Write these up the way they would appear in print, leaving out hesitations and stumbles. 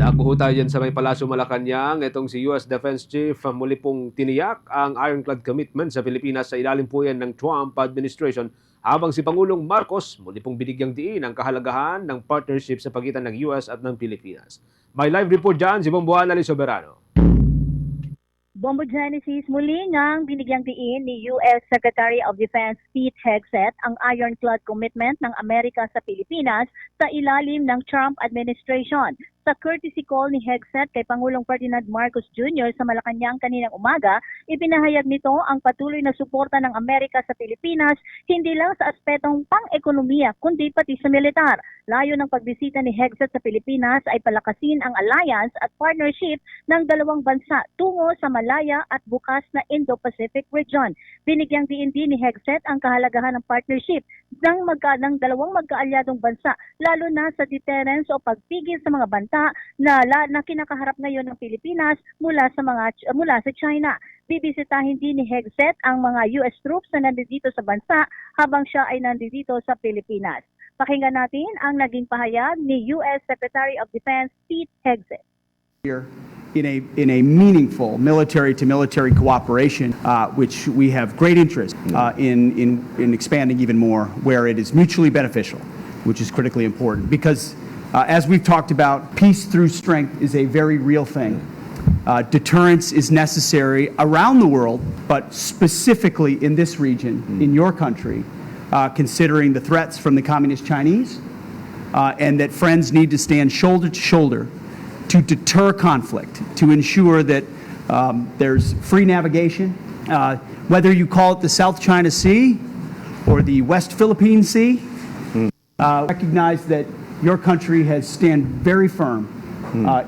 Dako tayo dyan sa may Palasyo Malacanang. Itong si US Defense Chief muli pong tiniyak ang ironclad commitment sa Pilipinas sa ilalim po yan ng Trump administration, habang si Pangulong Marcos muli pong binigyang diin ang kahalagahan ng partnership sa pagitan ng US at ng Pilipinas. May live report dyan si Bombo Anali Soberano. Bombo Genesis, muli ngang binigyang diin ni U.S. Secretary of Defense Pete Hegseth ang ironclad commitment ng Amerika sa Pilipinas sa ilalim ng Trump administration. Sa courtesy call ni Hegseth kay Pangulong Ferdinand Marcos Jr. sa Malacanang kaninang umaga, ipinahayag nito ang patuloy na suporta ng Amerika sa Pilipinas hindi lang sa aspetong pang-ekonomiya kundi pati sa militar. Layo ng pagbisita ni Hegseth sa Pilipinas ay palakasin ang alliance at partnership ng dalawang bansa tungo sa malaya at bukas na Indo-Pacific region. Binigyang diin din ni Hegseth ang kahalagahan ng partnership ng dalawang magkaalyadong bansa, lalo na sa deterrence o pagpigil sa mga banta na kinakaharap ngayon ng Pilipinas mula sa China. Bibisitahin din ni Hegseth ang mga US troops na nandito sa bansa habang siya ay nandito sa Pilipinas. Pakinggan natin ang naging pahayag ni US Secretary of Defense Pete Hegseth. Here in a meaningful military-to-military cooperation, which we have great interest in expanding even more, where it is mutually beneficial, which is critically important. Because as we've talked about, peace through strength is a very real thing. Deterrence is necessary around the world, but specifically in this region, in your country, considering the threats from the Communist Chinese, and that friends need to stand shoulder to shoulder to deter conflict, to ensure that there's free navigation, whether you call it the South China Sea or the West Philippine Sea. Recognize that your country has stand very firm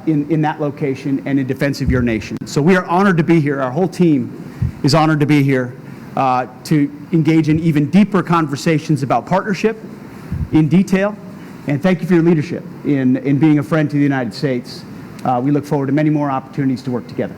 in that location and in defense of your nation. So we are honored to be here. Our whole team is honored to be here to engage in even deeper conversations about partnership in detail. And thank you for your leadership in being a friend to the United States. We look forward to many more opportunities to work together.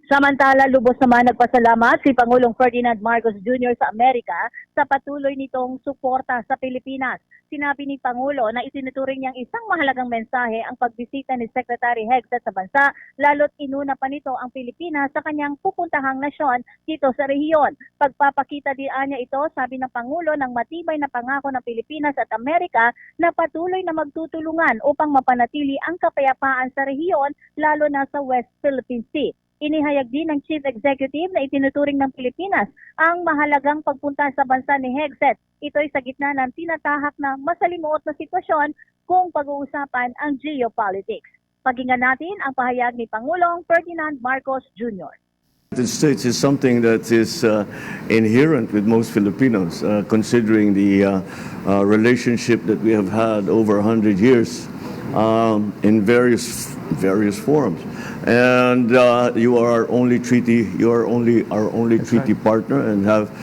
Samantala, lubos naman nagpasalamat si Pangulong Ferdinand Marcos Jr. sa Amerika sa patuloy nitong suporta sa Pilipinas. Sinabi ni Pangulo na itinuturing niyang isang mahalagang mensahe ang pagbisita ni Secretary Hegseth sa bansa, lalo't inuna pa nito ang Pilipinas sa kanyang pupuntahang nasyon dito sa rehiyon. Pagpapakita diyan niya ito, sabi ng Pangulo, ng matibay na pangako ng Pilipinas at Amerika na patuloy na magtutulungan upang mapanatili ang kapayapaan sa rehiyon, lalo na sa West Philippine Sea. Inihayag din ng Chief Executive na itinuturing ng Pilipinas ang mahalagang pagpunta sa bansa ni Hegseth. Ito'y sa gitna ng tinatahak na masalimuot na sitwasyon kung pag-uusapan ang geopolitics. Pakinggan natin ang pahayag ni Pangulong Ferdinand Marcos Jr. The United States is something that is inherent with most Filipinos, considering the relationship that we have had over 100 years in various forums. And you are our only treaty. You are our only treaty partner, and have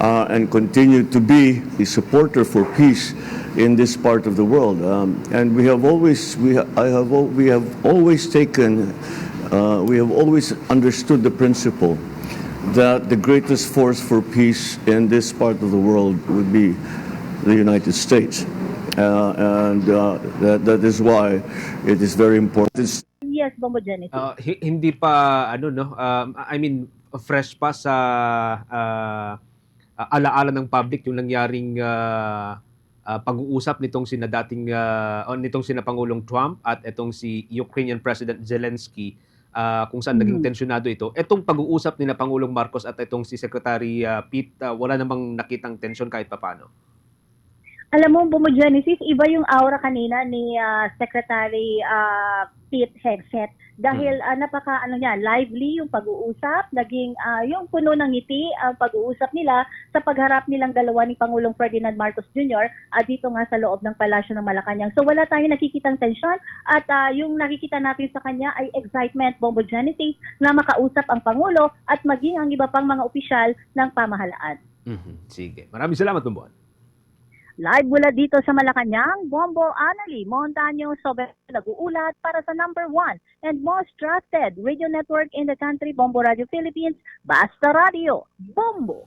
and continue to be a supporter for peace in this part of the world. And we have always understood the principle that the greatest force for peace in this part of the world would be the United States, and that is why it is very important. Yes, Bombo Genesis. Hindi pa fresh pa sa alaala ng public yung nangyaring pag-uusap nitong sina Pangulong Trump at itong si Ukrainian President Zelensky, kung saan naging tensyonado ito. Itong pag-uusap ni na Pangulong Marcos at itong si Secretary Pete, wala namang nakitang tensyon kahit papaano. Alam mo, Bombo Genesis, iba yung aura kanina ni Secretary Pete Hegseth dahil lively yung pag-uusap, naging yung puno ng ngiti ang pag-uusap nila sa pagharap nilang dalawa ni Pangulong Ferdinand Marcos Jr. Dito nga sa loob ng Palasyo ng Malacanang. So wala tayong nakikitang tensyon at yung nakikita natin sa kanya ay excitement, Bombo Genesis, na makausap ang Pangulo at maging ang iba pang mga opisyal ng pamahalaan. Sige. Maraming salamat, Bombo. Live mula dito sa Malacanang, Bombo Anali Montaño Soberano nag-uulat para sa number 1 and most trusted radio network in the country, Bombo Radio Philippines, Basta Radio, Bombo!